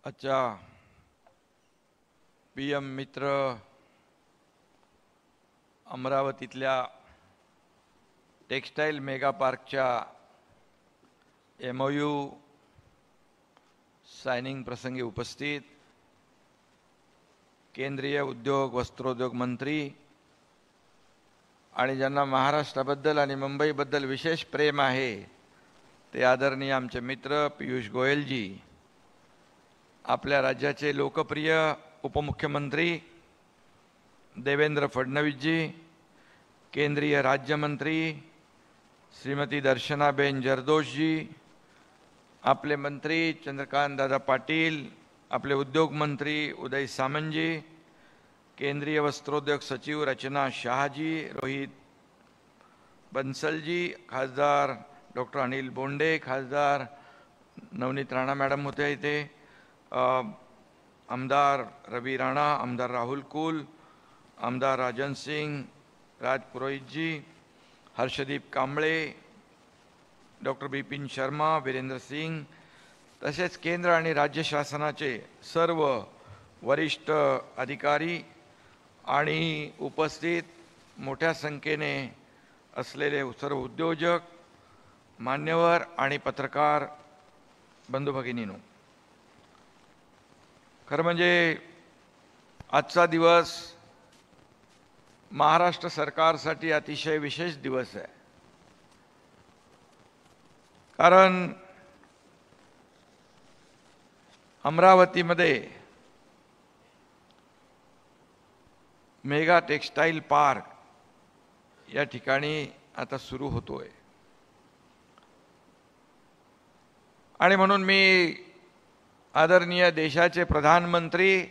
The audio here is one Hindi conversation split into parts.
अच्छा, पीएम मित्र अमरावतीतल्या टेक्सटाईल मेगा पार्कच्या MOU सायनिंग प्रसंगी उपस्थित केंद्रीय उद्योग वस्त्रोद्योग मंत्री आणि ज्यांना महाराष्ट्राबद्दल आणि मुंबईबद्दल विशेष प्रेम आहे ते आदरणीय आमचे मित्र पीयूष गोयलजी, आपल्या राज्याचे लोकप्रिय उपमुख्यमंत्री देवेंद्र फडणवीसजी, केंद्रीय राज्यमंत्री श्रीमती दर्शनाबेन जरदोशजी, आपले मंत्री चंद्रकांत दादा पाटील, आपले उद्योग मंत्री उदय सामंतजी, केंद्रीय वस्त्रोद्योग सचिव रचना शाहजी, रोहित बंसलजी, खासदार डॉक्टर अनिल बोंडे, खासदार नवनीत राणा मॅडम होते इथे, आमदार रवी राणा, आमदार राहुल कुल, आमदार राजन सिंग, राज पुरोहितजी, हर्षदीप कांबळे, डॉक्टर बिपिन शर्मा, वीरेंद्र सिंग, तसेच केंद्र आणि राज्य शासनाचे सर्व वरिष्ठ अधिकारी आणि उपस्थित मोठ्या संख्येने असलेले सर्व उद्योजक, मान्यवर आणि पत्रकार बंधू भगिनींनो, खरं म्हणजे आजचा दिवस महाराष्ट्र सरकारसाठी अतिशय विशेष दिवस आहे. कारण अमरावतीमध्ये मेगा टेक्सटाईल पार्क या ठिकाणी आता सुरू होतोय आणि म्हणून मी आदरणीय देशाचे प्रधानमंत्री,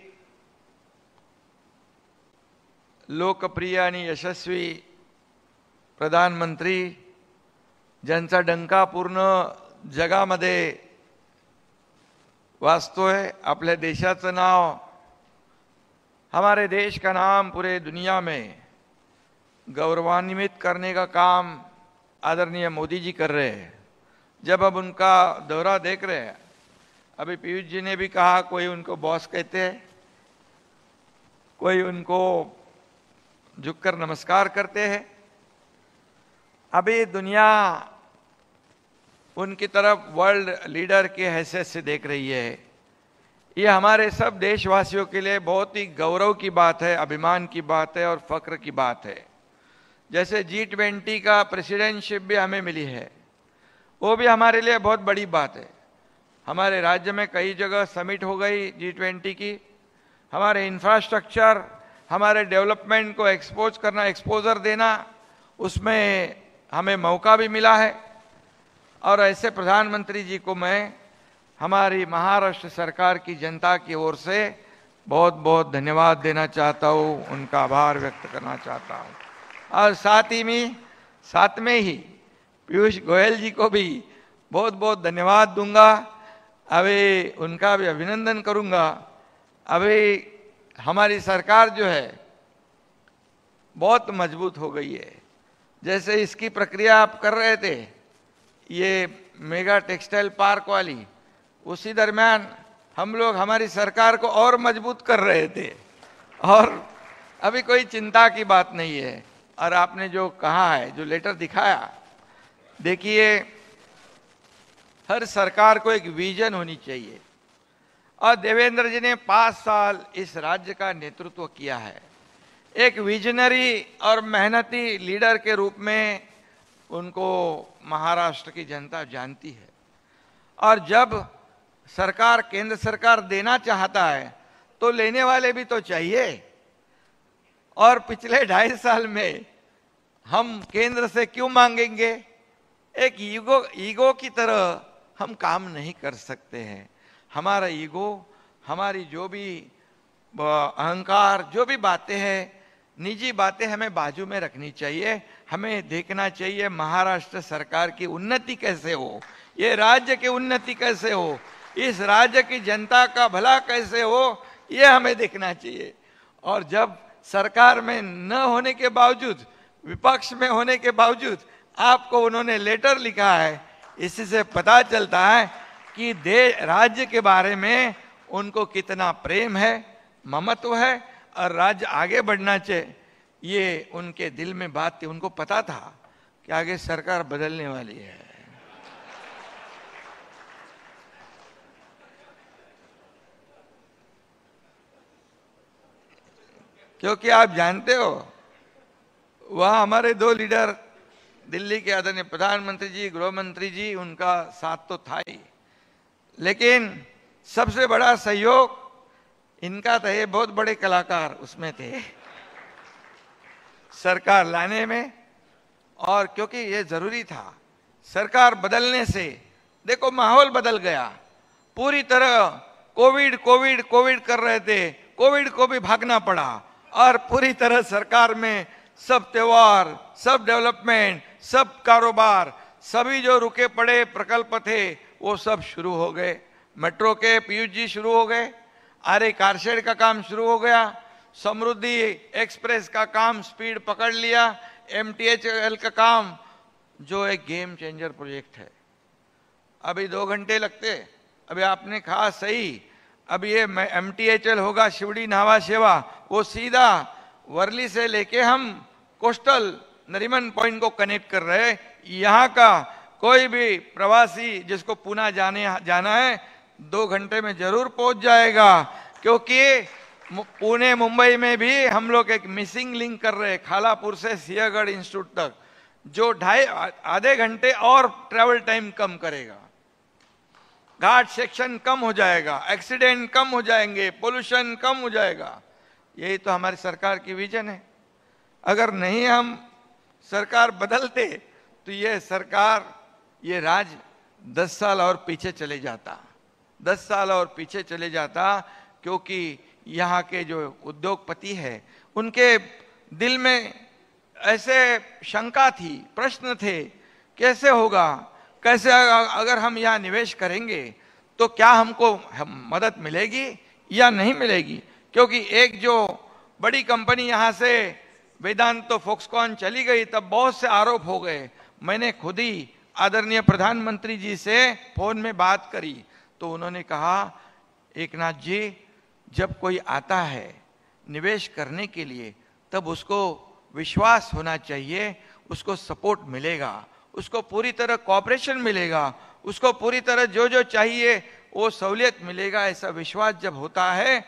लोकप्रिय आणि यशस्वी प्रधानमंत्री, ज्यांचा डंका पूर्ण जगामध्ये वाजतोय, आपल्या देशाचं नाव, हमारे देश का नाम पूरे दुनिया में गौरवान्वित करने का काम आदरणीय मोदी जी कर रहे हैं. जब अब उनका दौरा देख रहे हैं, अभी पीयूष जी ने भी कहा, कोई उनको बॉस कहते हैं, कोई उनको झुककर नमस्कार करते हैं. अभी दुनिया उनकी तरफ वर्ल्ड लीडर के हैसियत से देख रही है. ये हमारे सब देशवासियों के लिए बहुत ही गौरव की बात है, अभिमान की बात है और फख्र की बात है. जैसे G20 का प्रेसिडेंटशिप भी हमें मिली है, वो भी हमारे लिए बहुत बड़ी बात है. हमारे राज्य में कई जगह समिट हो गई G20 की. हमारे इंफ्रास्ट्रक्चर, हमारे डेवलपमेंट को एक्सपोज करना, एक्सपोजर देना, उसमें हमें मौका भी मिला है. और ऐसे प्रधानमंत्री जी को मैं हमारी महाराष्ट्र सरकार की जनता की ओर से बहुत बहुत धन्यवाद देना चाहता हूँ, उनका आभार व्यक्त करना चाहता हूँ. और साथ में ही पीयूष गोयल जी को भी बहुत बहुत धन्यवाद दूंगा. अभी उनका भी अभिनंदन करूंगा. अभी हमारी सरकार जो है बहुत मजबूत हो गई है. जैसे इसकी प्रक्रिया आप कर रहे थे, ये मेगा टेक्सटाइल पार्क वाली, उसी दरमियान हम लोग हमारी सरकार को और मजबूत कर रहे थे. और अभी कोई चिंता की बात नहीं है. और आपने जो कहा है, जो लेटर दिखाया, देखिए हर सरकार को एक विजन होनी चाहिए. और देवेंद्र जी ने 5 साल इस राज्य का नेतृत्व किया है. एक विजनरी और मेहनती लीडर के रूप में उनको महाराष्ट्र की जनता जानती है. और जब सरकार, केंद्र सरकार देना चाहता है तो लेने वाले भी तो चाहिए. और पिछले 2.5 साल में हम केंद्र से क्यों मांगेंगे? एक ईगो की तरह हम काम नहीं कर सकते हैं. हमारा ईगो, हमारी जो भी अहंकार, जो भी बातें हैं, निजी बातें हमें बाजू में रखनी चाहिए. हमें देखना चाहिए महाराष्ट्र सरकार की उन्नति कैसे हो, ये राज्य की उन्नति कैसे हो, इस राज्य की जनता का भला कैसे हो, ये हमें देखना चाहिए. और जब सरकार में न होने के बावजूद, विपक्ष में होने के बावजूद आपको उन्होंने लेटर लिखा है, इसी से पता चलता है कि राज्य के बारे में उनको कितना प्रेम है, ममत्व है और राज्य आगे बढ़ना चाहिए, ये उनके दिल में बात थी। उनको पता था कि आगे सरकार बदलने वाली है। क्योंकि आप जानते हो वहां हमारे दो लीडर, दिल्ली के आदरणीय प्रधानमंत्री जी, गृह मंत्री जी, उनका साथ तो था ही, लेकिन सबसे बड़ा सहयोग इनका था। ये बहुत बड़े कलाकार उसमें थे सरकार लाने में, और क्योंकि ये जरूरी था। सरकार बदलने से देखो माहौल बदल गया पूरी तरह। कोविड कोविड कोविड कर रहे थे, कोविड को भी भागना पड़ा और पूरी तरह सरकार में सब त्योहार, सब डेवलपमेंट, सब कारोबार, सभी जो रुके पड़े प्रकल्प थे वो सब शुरू हो गए। मेट्रो के पीयूष जी शुरू हो गए, आरे कारशेड का काम शुरू हो गया, समृद्धि एक्सप्रेस का काम स्पीड पकड़ लिया, MTHL का काम जो एक गेम चेंजर प्रोजेक्ट है। अभी 2 घंटे लगते, अभी आपने कहा सही, अभी ये MTHL होगा शिवड़ी नावा सेवा, वो सीधा वर्ली से लेके हम कोस्टल नरीमन पॉइंट को कनेक्ट कर रहे हैं। यहाँ का कोई भी प्रवासी जिसको पुणे जाना है 2 घंटे में जरूर पहुंच जाएगा, क्योंकि पुणे मुंबई में भी हम लोग एक मिसिंग लिंक कर रहे हैं खालापुर से सिंहगढ़ इंस्टीट्यूट तक, जो आधे घंटे और ट्रैवल टाइम कम करेगा, घाट सेक्शन कम हो जाएगा, एक्सीडेंट कम हो जाएंगे, पोल्यूशन कम हो जाएगा। यही तो हमारी सरकार की विजन है। अगर नहीं हम सरकार बदलते तो ये सरकार, ये राज्य 10 साल और पीछे चले जाता, 10 साल और पीछे चले जाता, क्योंकि यहाँ के जो उद्योगपति है उनके दिल में ऐसे शंका थी, प्रश्न थे, कैसे होगा, कैसे अगर हम यहाँ निवेश करेंगे तो क्या हमको मदद मिलेगी या नहीं मिलेगी। क्योंकि एक जो बड़ी कंपनी यहाँ से वेदांतो फॉक्सकॉन चली गई तब बहुत से आरोप हो गए। मैंने खुद ही आदरणीय प्रधानमंत्री जी से फोन में बात करी तो उन्होंने कहा, एकनाथ जी, जब कोई आता है निवेश करने के लिए तब उसको विश्वास होना चाहिए, उसको सपोर्ट मिलेगा, उसको पूरी तरह कोऑपरेशन मिलेगा, उसको पूरी तरह जो जो चाहिए वो सहूलियत मिलेगा। ऐसा विश्वास जब होता है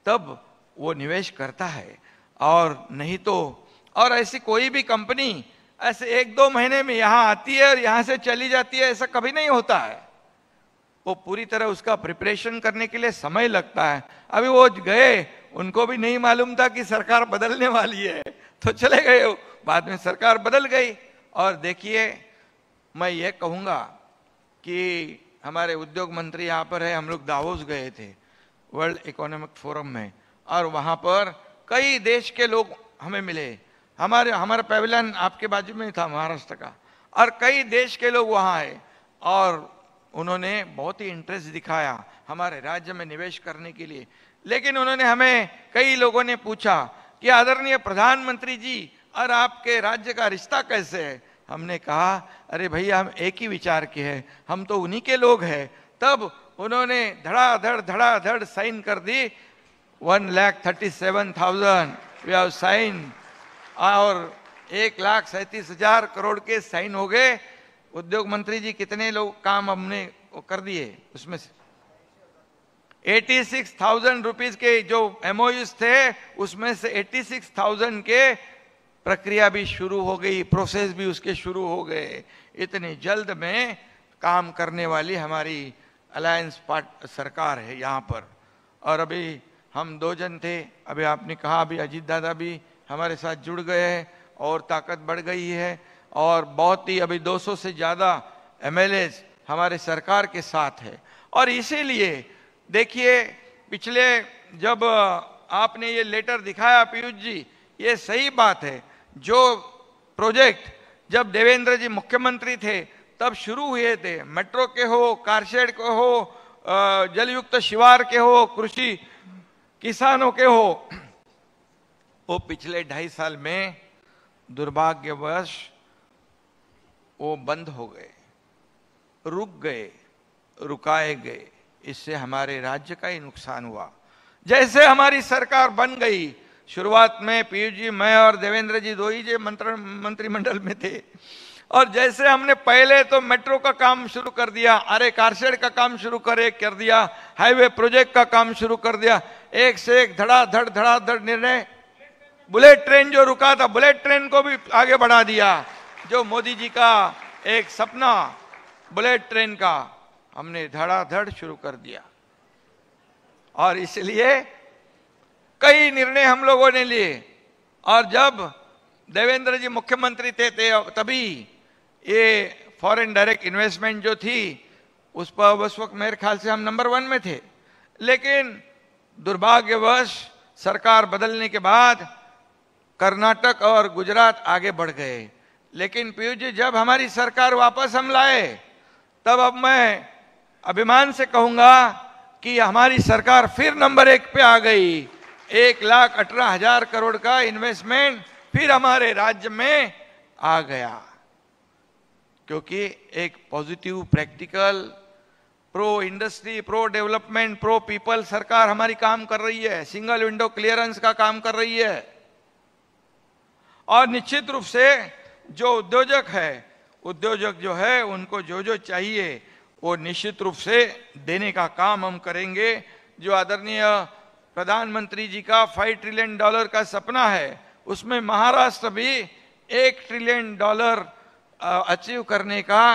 तब वो निवेश करता है, और नहीं तो, और ऐसी कोई भी कंपनी ऐसे 1-2 महीने में यहाँ आती है और यहाँ से चली जाती है, ऐसा कभी नहीं होता है। वो पूरी तरह उसका प्रिपरेशन करने के लिए समय लगता है। अभी वो गए, उनको भी नहीं मालूम था कि सरकार बदलने वाली है, तो चले गए, बाद में सरकार बदल गई। और देखिए, मैं ये कहूँगा कि हमारे उद्योग मंत्री यहाँ पर है, हम लोग दावोस गए थे वर्ल्ड इकोनॉमिक फोरम में, और वहाँ पर कई देश के लोग हमें मिले। हमारा पैविलियन आपके बाजू में था महाराष्ट्र का, और कई देश के लोग वहाँ आए और उन्होंने बहुत ही इंटरेस्ट दिखाया हमारे राज्य में निवेश करने के लिए। लेकिन उन्होंने हमें, कई लोगों ने पूछा कि आदरणीय प्रधानमंत्री जी और आपके राज्य का रिश्ता कैसे है। हमने कहा, अरे भैया, हम एक ही विचार के हैं, हम तो उन्हीं के लोग हैं। तब उन्होंने धड़ाधड़ साइन कर दी। 1,37,000 वी हैव साइन, और 1,37,000 करोड़ के साइन हो गए। उद्योग मंत्री जी, कितने लोग काम हमने कर दिए, उसमें से 86,000 रुपीज के जो MOUs थे उसमें से 86,000 के प्रक्रिया भी शुरू हो गई, प्रोसेस भी उसके शुरू हो गए। इतने जल्द में काम करने वाली हमारी अलायंस सरकार है यहाँ पर। और अभी हम 2 जन थे, अभी आपने कहा, अभी अजीत दादा भी हमारे साथ जुड़ गए हैं और ताकत बढ़ गई है, और बहुत ही अभी 200 से ज़्यादा MLAs हमारे सरकार के साथ है। और इसीलिए देखिए, पिछले जब आपने ये लेटर दिखाया पीयूष जी, ये सही बात है, जो प्रोजेक्ट जब देवेंद्र जी मुख्यमंत्री थे तब शुरू हुए थे, मेट्रो के हो, कारशेड के हो, जलयुक्त शिवार के हो, कृषि किसानों के हो, वो पिछले 2.5 साल में दुर्भाग्यवश वो बंद हो गए, रुक गए, रुकाए गए। इससे हमारे राज्य का ही नुकसान हुआ। जैसे हमारी सरकार बन गई, शुरुआत में पीयूष जी, मैं और देवेंद्र जी दो ही जो मंत्रिमंडल में थे, और जैसे हमने पहले तो मेट्रो का काम शुरू कर दिया, अरे कारशेड का काम शुरू कर दिया, हाईवे प्रोजेक्ट का काम शुरू कर दिया, एक से एक धड़ाधड़ निर्णय। बुलेट ट्रेन जो रुका था, बुलेट ट्रेन को भी आगे बढ़ा दिया। जो मोदी जी का एक सपना बुलेट ट्रेन का, हमने धड़ाधड़ शुरू कर दिया। और इसलिए कई निर्णय हम लोगों ने लिए। और जब देवेंद्र जी मुख्यमंत्री थे तभी ये फॉरेन डायरेक्ट इन्वेस्टमेंट जो थी, उस पर उस वक्त मेरे ख्याल से हम नंबर 1 में थे। लेकिन दुर्भाग्यवश सरकार बदलने के बाद कर्नाटक और गुजरात आगे बढ़ गए। लेकिन पीयूष जी, जब हमारी सरकार वापस हम लाए, तब अब मैं अभिमान से कहूंगा कि हमारी सरकार फिर नंबर 1 पे आ गई। 1,18,000 करोड़ का इन्वेस्टमेंट फिर हमारे राज्य में आ गया, क्योंकि एक positive, practical, pro industry, pro development, pro people सरकार हमारी काम कर रही है। सिंगल विंडो क्लियरेंस का काम कर रही है। और निश्चित रूप से जो उद्योजक जो है, उनको जो चाहिए वो निश्चित रूप से देने का काम हम करेंगे। जो आदरणीय प्रधानमंत्री जी का $5 ट्रिलियन का सपना है, उसमें महाराष्ट्र भी $1 ट्रिलियन अचीव करने का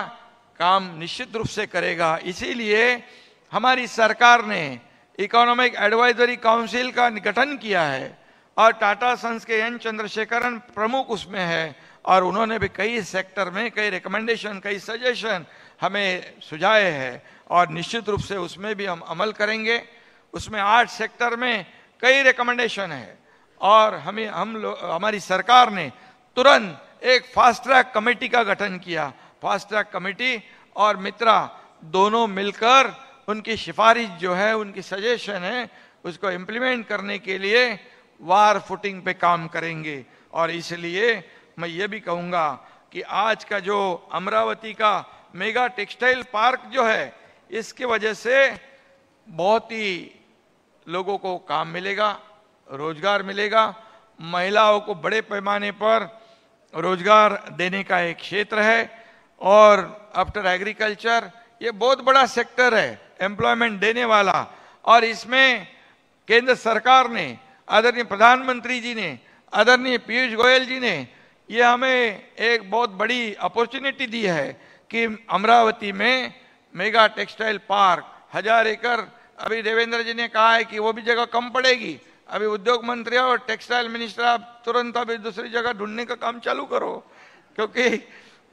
काम निश्चित रूप से करेगा। इसीलिए हमारी सरकार ने इकोनॉमिक एडवाइजरी काउंसिल का गठन किया है, और टाटा सन्स के एन चंद्रशेखरन प्रमुख उसमें है, और उन्होंने भी कई सेक्टर में कई रिकमेंडेशन, कई सजेशन हमें सुझाए हैं, और निश्चित रूप से उसमें भी हम अमल करेंगे। उसमें 8 सेक्टर में कई रिकमेंडेशन है, और हमारी सरकार ने तुरंत एक फास्ट ट्रैक कमेटी का गठन किया। फास्ट ट्रैक कमेटी और मित्रा दोनों मिलकर उनकी सिफारिश जो है, उनकी सजेशन है, उसको इम्प्लीमेंट करने के लिए वार फुटिंग पे काम करेंगे। और इसलिए मैं ये भी कहूँगा कि आज का जो अमरावती का मेगा टेक्सटाइल पार्क जो है, इसके वजह से बहुत ही लोगों को काम मिलेगा, रोजगार मिलेगा। महिलाओं को बड़े पैमाने पर रोजगार देने का एक क्षेत्र है। और आफ्टर एग्रीकल्चर ये बहुत बड़ा सेक्टर है एम्प्लॉयमेंट देने वाला। और इसमें केंद्र सरकार ने, आदरणीय प्रधानमंत्री जी ने, आदरणीय पीयूष गोयल जी ने ये हमें एक बहुत बड़ी अपॉर्चुनिटी दी है कि अमरावती में मेगा टेक्सटाइल पार्क 1000 एकड़, अभी देवेंद्र जी ने कहा है कि वो भी जगह कम पड़ेगी। अभी उद्योग मंत्री और टेक्सटाइल मिनिस्टर, आप तुरंत अभी दूसरी जगह ढूंढने का काम चालू करो, क्योंकि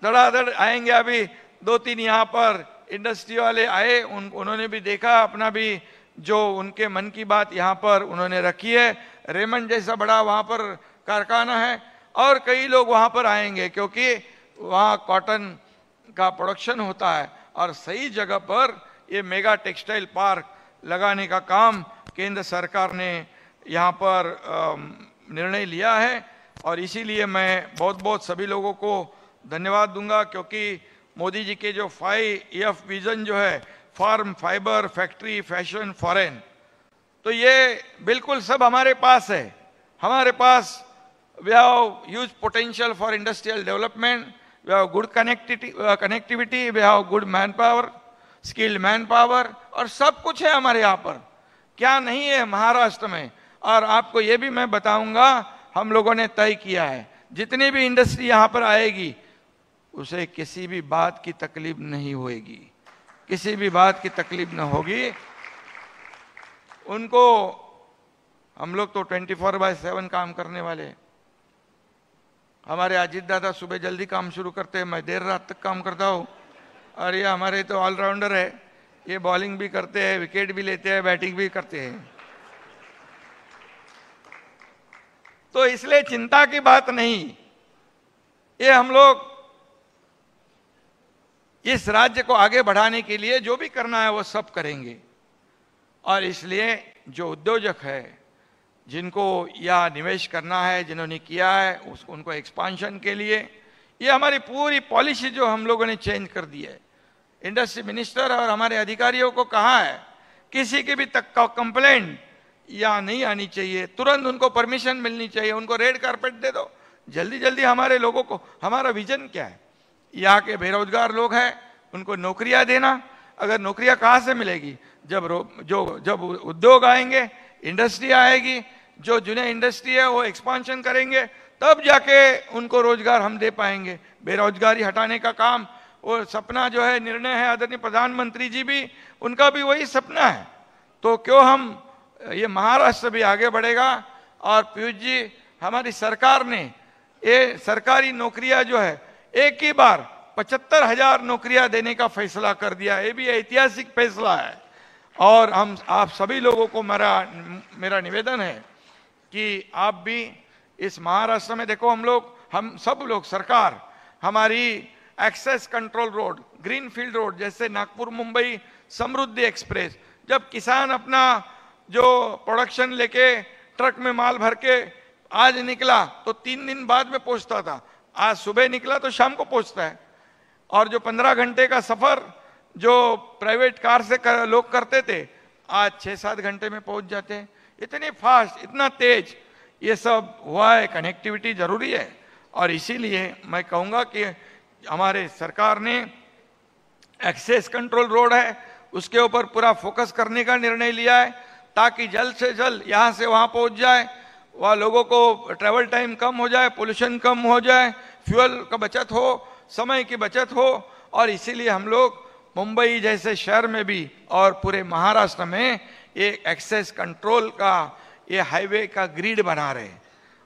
धड़ाधड़ आएंगे। अभी 2-3 यहाँ पर इंडस्ट्री वाले आए, उन्होंने भी देखा, अपना भी जो उनके मन की बात यहाँ पर उन्होंने रखी है। रेमंड जैसा बड़ा वहाँ पर कारखाना है, और कई लोग वहाँ पर आएंगे, क्योंकि वहाँ कॉटन का प्रोडक्शन होता है। और सही जगह पर ये मेगा टेक्सटाइल पार्क लगाने का काम केंद्र सरकार ने यहाँ पर निर्णय लिया है। और इसीलिए मैं बहुत सभी लोगों को धन्यवाद दूंगा, क्योंकि मोदी जी के जो 5F विजन जो है, farm, fibre, factory, fashion, foreign, तो ये बिल्कुल सब हमारे पास है। हमारे पास we have huge potential for industrial development, we have good connectivity, we have good man power, skilled man power, और सब कुछ है हमारे यहाँ पर। क्या नहीं है महाराष्ट्र में। और आपको ये भी मैं बताऊंगा, हम लोगों ने तय किया है जितनी भी इंडस्ट्री यहाँ पर आएगी, उसे किसी भी बात की तकलीफ नहीं होगी, किसी भी बात की तकलीफ न होगी उनको। हम लोग तो 24/7 काम करने वाले। हमारे अजीत दादा सुबह जल्दी काम शुरू करते हैं, मैं देर रात तक काम करता हूँ। और ये हमारे तो ऑलराउंडर है, ये बॉलिंग भी करते हैं, विकेट भी लेते हैं, बैटिंग भी करते हैं। तो इसलिए चिंता की बात नहीं, ये हम लोग इस राज्य को आगे बढ़ाने के लिए जो भी करना है वो सब करेंगे। और इसलिए जो उद्योजक है, जिनको यह निवेश करना है, जिन्होंने किया है, उनको एक्सपांशन के लिए ये हमारी पूरी पॉलिसी जो हम लोगों ने चेंज कर दी है। इंडस्ट्री मिनिस्टर और हमारे अधिकारियों को कहा है किसी की भी तक कंप्लेंट या नहीं आनी चाहिए, तुरंत उनको परमिशन मिलनी चाहिए, उनको रेड कारपेट दे दो जल्दी जल्दी हमारे लोगों को। हमारा विजन क्या है, यहाँ के बेरोजगार लोग हैं उनको नौकरियां देना। अगर नौकरियां कहाँ से मिलेगी, जब उद्योग आएंगे, इंडस्ट्री आएगी, जो जुने इंडस्ट्री है वो एक्सपांशन करेंगे, तब जाके उनको रोजगार हम दे पाएंगे। बेरोजगारी हटाने का काम, वो सपना जो है, निर्णय है आदरणीय प्रधानमंत्री जी भी, उनका भी वही सपना है। तो क्यों हम, ये महाराष्ट्र भी आगे बढ़ेगा। और पीयूष जी, हमारी सरकार ने ये सरकारी नौकरियां जो है एक ही बार 75,000 नौकरियां देने का फैसला कर दिया। ये भी ऐतिहासिक फैसला है। और आप सभी लोगों को मेरा निवेदन है कि आप भी इस महाराष्ट्र में देखो, हम सब लोग, सरकार हमारी access control road, green field road, जैसे नागपुर मुंबई समृद्धि एक्सप्रेस, जब किसान अपना जो प्रोडक्शन लेके ट्रक में माल भर के आज निकला तो 3 दिन बाद में पहुंचता था, आज सुबह निकला तो शाम को पहुंचता है। और जो 15 घंटे का सफर जो प्राइवेट कार से लोग करते थे, आज 6-7 घंटे में पहुंच जाते हैं। इतनी फास्ट, इतना तेज ये सब हुआ है। कनेक्टिविटी जरूरी है। और इसीलिए मैं कहूंगा कि हमारे सरकार ने एक्सेस कंट्रोल रोड है, उसके ऊपर पूरा फोकस करने का निर्णय लिया है, ताकि जल्द से जल्द यहां से वहां पहुंच जाए, वहाँ लोगों को ट्रैवल टाइम कम हो जाए, पोल्यूशन कम हो जाए, फ्यूल का बचत हो, समय की बचत हो। और इसीलिए हम लोग मुंबई जैसे शहर में भी और पूरे महाराष्ट्र में ये एक्सेस कंट्रोल का ये हाईवे का ग्रिड बना रहे हैं,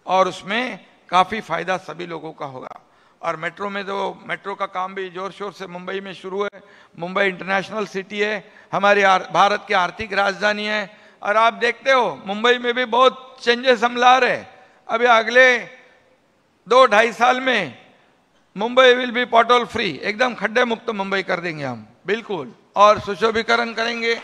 और उसमें काफी फायदा सभी लोगों का होगा। और मेट्रो में तो मेट्रो का काम भी जोर शोर से मुंबई में शुरू है। मुंबई इंटरनेशनल सिटी है, हमारी भारत की आर्थिक राजधानी है। और आप देखते हो मुंबई में भी बहुत चेंजेस हम ला रहे हैं। अभी अगले 2-2.5 साल में Mumbai will be pothole free, एकदम खड्डे मुक्त मुंबई कर देंगे हम, बिल्कुल। और सुशोभीकरण करेंगे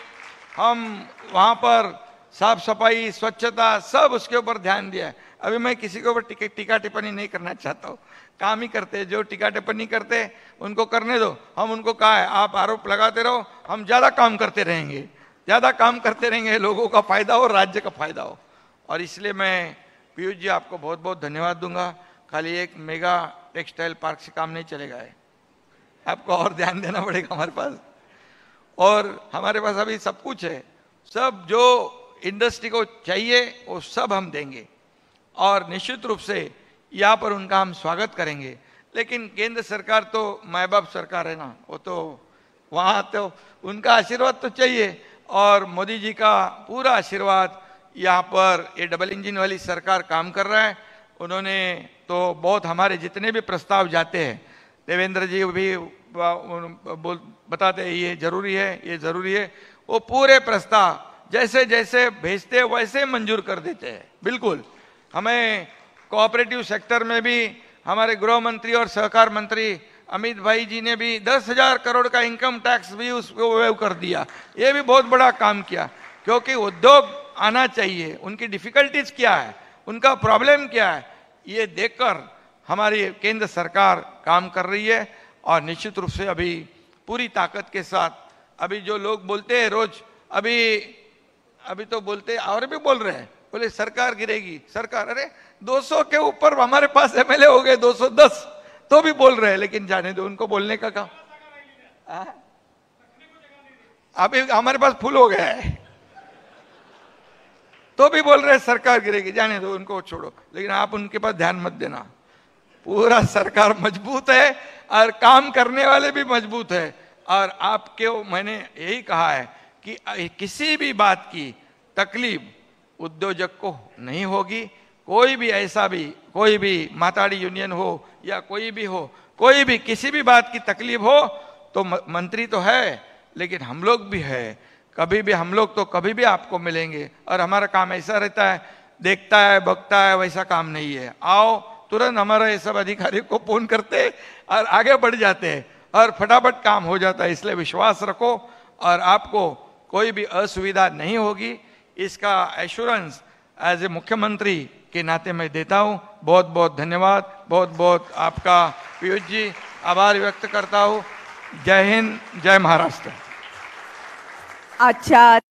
हम, वहां पर साफ सफाई, स्वच्छता, सब उसके ऊपर ध्यान दिया है। अभी मैं किसी के ऊपर टीका टिप्पणी नहीं करना चाहता हूँ, काम ही करते, जो टीका टिप्पणी करते उनको करने दो। हम उनको कहा है आप आरोप लगाते रहो, हम ज्यादा काम करते रहेंगे, ज्यादा काम करते रहेंगे, लोगों का फायदा हो, राज्य का फायदा हो। और इसलिए मैं पीयूष जी आपको बहुत बहुत धन्यवाद दूंगा। खाली एक मेगा टेक्सटाइल पार्क से काम नहीं चलेगा है, आपको और ध्यान देना पड़ेगा हमारे पास। और हमारे पास अभी सब कुछ है, सब जो इंडस्ट्री को चाहिए वो सब हम देंगे, और निश्चित रूप से यहाँ पर उनका हम स्वागत करेंगे। लेकिन केंद्र सरकार तो माँ बाप सरकार है ना, वो तो वहाँ तो उनका आशीर्वाद तो चाहिए, और मोदी जी का पूरा आशीर्वाद। यहाँ पर ये डबल इंजन वाली सरकार काम कर रहा है। उन्होंने तो बहुत, हमारे जितने भी प्रस्ताव जाते हैं, देवेंद्र जी भी बताते हैं ये जरूरी है, ये जरूरी है, वो पूरे प्रस्ताव जैसे जैसे भेजते वैसे मंजूर कर देते हैं। बिल्कुल, हमें कोऑपरेटिव सेक्टर में भी हमारे गृह मंत्री और सहकार मंत्री अमित भाई जी ने भी 10,000 करोड़ का इनकम टैक्स भी उसको वेव कर दिया। ये भी बहुत बड़ा काम किया, क्योंकि उद्योग आना चाहिए, उनकी डिफिकल्टीज क्या है, उनका प्रॉब्लम क्या है, ये देखकर हमारी केंद्र सरकार काम कर रही है। और निश्चित रूप से अभी पूरी ताकत के साथ, अभी जो लोग बोलते हैं रोज, अभी तो बोलते और भी बोल रहे हैं, बोले सरकार गिरेगी, सरकार, अरे 200 के ऊपर हमारे पास एमएलए हो गए, 210, तो भी बोल रहे हैं। लेकिन जाने दो, उनको बोलने का काम, अभी हमारे पास फुल हो गया है, तो भी बोल रहे हैं सरकार गिरेगी, जाने दो, उनको छोड़ो। लेकिन आप उनके पास ध्यान मत देना, पूरा सरकार मजबूत है और काम करने वाले भी मजबूत है। और आपके, मैंने यही कहा है कि किसी भी बात की तकलीफ उद्योजक को नहीं होगी। कोई भी ऐसा भी, कोई भी माताड़ी यूनियन हो या कोई भी हो, कोई भी किसी भी बात की तकलीफ हो तो मंत्री तो है, लेकिन हम लोग भी है, कभी भी हम लोग तो कभी भी आपको मिलेंगे। और हमारा काम ऐसा रहता है, देखता है बकता है वैसा काम नहीं है। आओ, तुरंत हमारा ये सब अधिकारी को फोन करते और आगे बढ़ जाते हैं और फटाफट काम हो जाता है। इसलिए विश्वास रखो और आपको कोई भी असुविधा नहीं होगी, इसका एश्योरेंस एज ए मुख्यमंत्री के नाते मैं देता हूं। बहुत बहुत धन्यवाद, बहुत बहुत आपका पीयूष जी आभार व्यक्त करता हूं। जय हिंद, जय महाराष्ट्र। अच्छा।